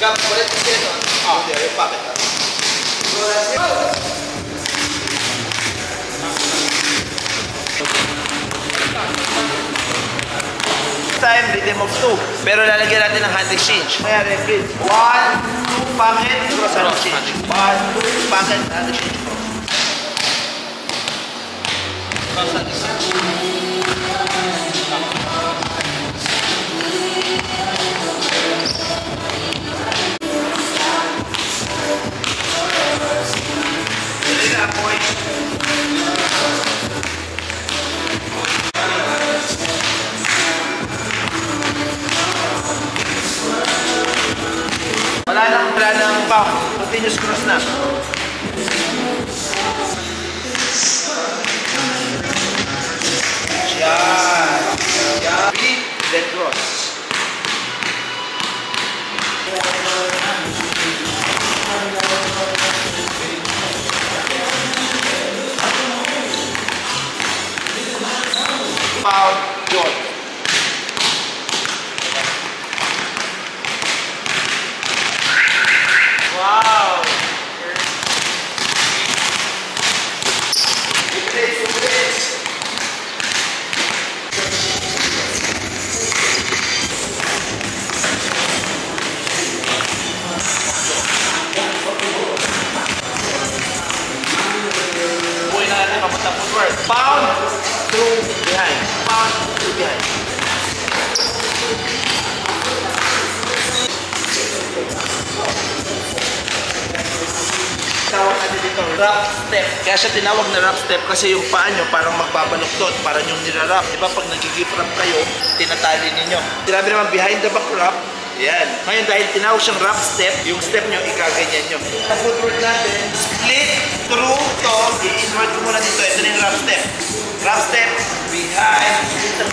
Gap, ulit yung sino. Hindi, yung packet. Time, rhythm of 2. Pero lalagyan natin ng hand exchange. Kaya referee. 1, 2, packet, cross hand exchange. 1, 2, packet, hand exchange. Cross hand exchange. Wala nang pump. Continuous cross na. Yan. Yan. Then cross. Pound, joint. Wow! Buhay na natin papunta forward. Pound, through, behind. Pound, through, behind. Tawag natin dito, wrap step. Kaya siya tinawag na wrap step kasi yung paa nyo parang magbabaluktot, parang yung nirarap. Diba pag nagigip wrap kayo, tinatali ninyo. Sinabi naman behind the back wrap, yan. Ngayon dahil tinawag siyang wrap step, yung step nyo ikaganyan nyo. Sa footwork natin, split, through, to, i-inward ko muna dito. Ito na yung wrap step. Wrap step, behind, dito.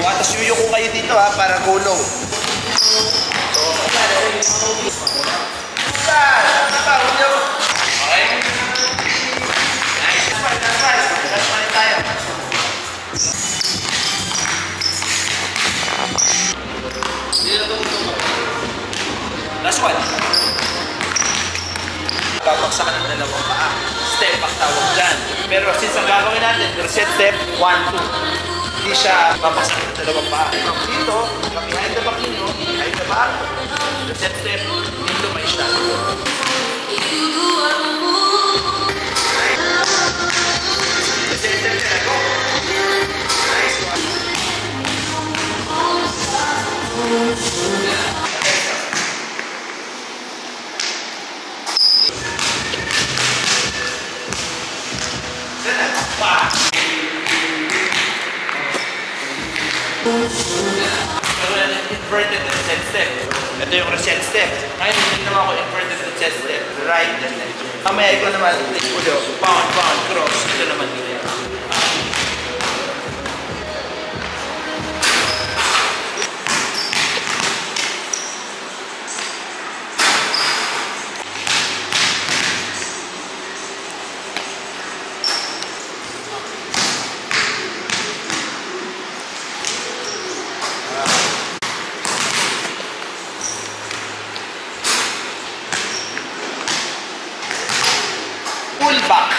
O atas yuyo ko kayo dito ha, para go low. So, okay. Nice. That's right. That's right tayo. Last one. Babagsakan ng dalawang paa. Step ang tawag dyan. Pero since ang gagawin natin, reset step, 1, 2. Hindi siya babagsakan ng dalawang paa. Dito, behind the back ninyo, behind the back. Reset step, dito may start. Reset step na go. Nice one. Inverted reset step. Ito yung reset step. Ngayon, hindi naman ako inverted reset step. Right and left. Mamaya ikaw naman, ulo, pound, pound, cross. Ito naman dito. Pull back.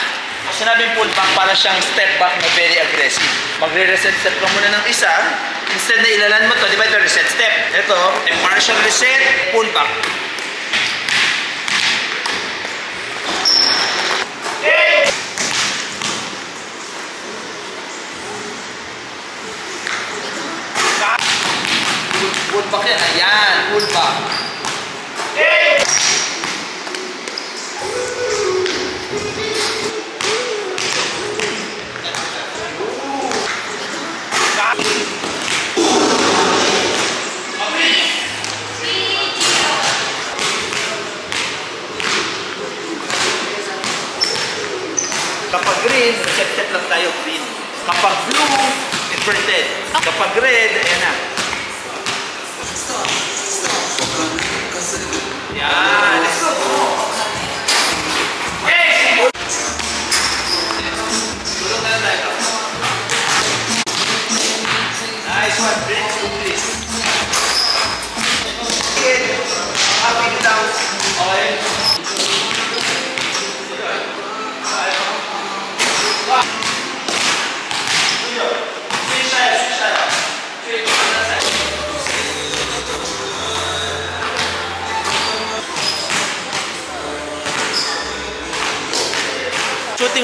Kung sinabing pull back, para siyang step back na very aggressive. Magre-reset step ka muna ng isa. Instead na ilalan mo to, di ba ito reset step? Ito, partial reset, pull back. Hey! Pull back yan. Ayan, pull back. Hey! Kapag green, reset step lang tayo, green. Kapag blue, inverted. Kapag red, ayan na. Yan, let's go. Hey! Tulog na tayo. Nice one, break, please.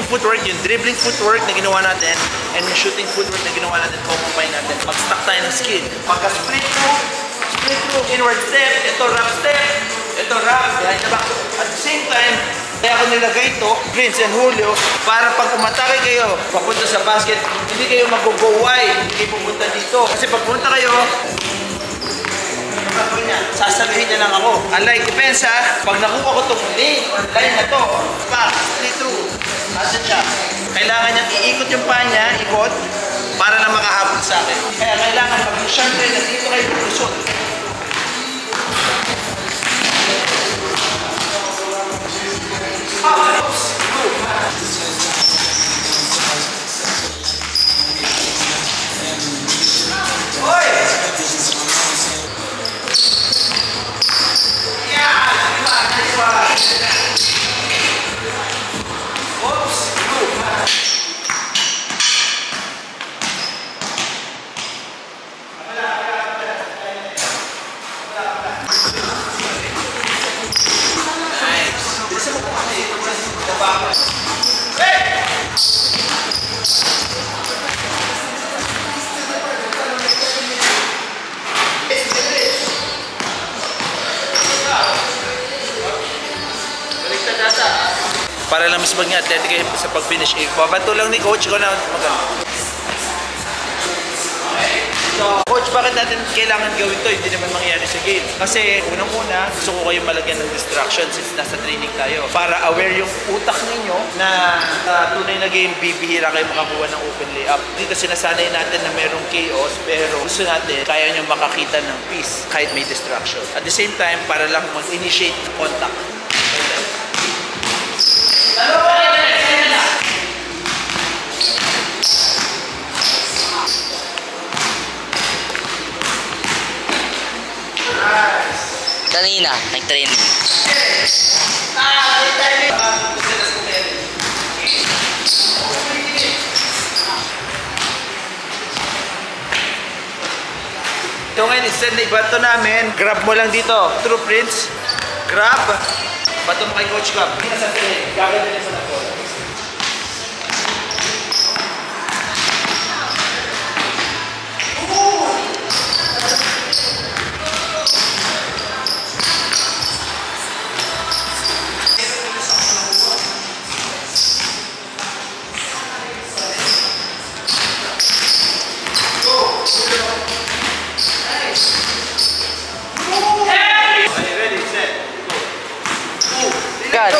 shooting footwork, yung dribbling footwork na ginawa natin, and yung shooting footwork na ginawa natin, combine natin. Mag-stack tayo ng skill. Pagka split through, inward step, ito wrap step, ito wrap, behind the back. At the same time, kaya ako nilagay ito, Prince and Julio, para pag umatake kayo, papunta sa basket, hindi kayo mag-go wide, hindi kayo pupunta dito. Kasi pag pumunta kayo, sasabihin niya lang ako. Unlike depensa, pag nakuha ko itong lane or line na to, split through, nasan siya? Kailangan niyang iikot yung paa niya, ikot, para na makahabol sa akin. Kaya kailangan mag-sharp rin na dito kayo pulusot. Para lang mas maging athletic sa pag-finish. Babato lang ni coach ko na maganda. So, coach, bakit natin kailangan gawin to? Hindi naman mangyayari sa game. Kasi, unang-una, gusto ko kayong malagyan ng distraction since nasa training tayo. Para aware yung utak ninyo na tunay na game, bibihira kayo makakuha ng open layup. Hindi kasi nasanay natin na merong chaos, pero gusto natin, kaya nyo makakita ng peace kahit may distraction. At the same time, para lang mag-initiate ng contact. Kanina, nag-training. Ito ngayon, instead na ibato namin, grab mo lang dito. True Prince, grab. Bato mo kay Coach Club. Hindi na sa training, gagawin nila sa napol. God.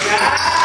Yeah.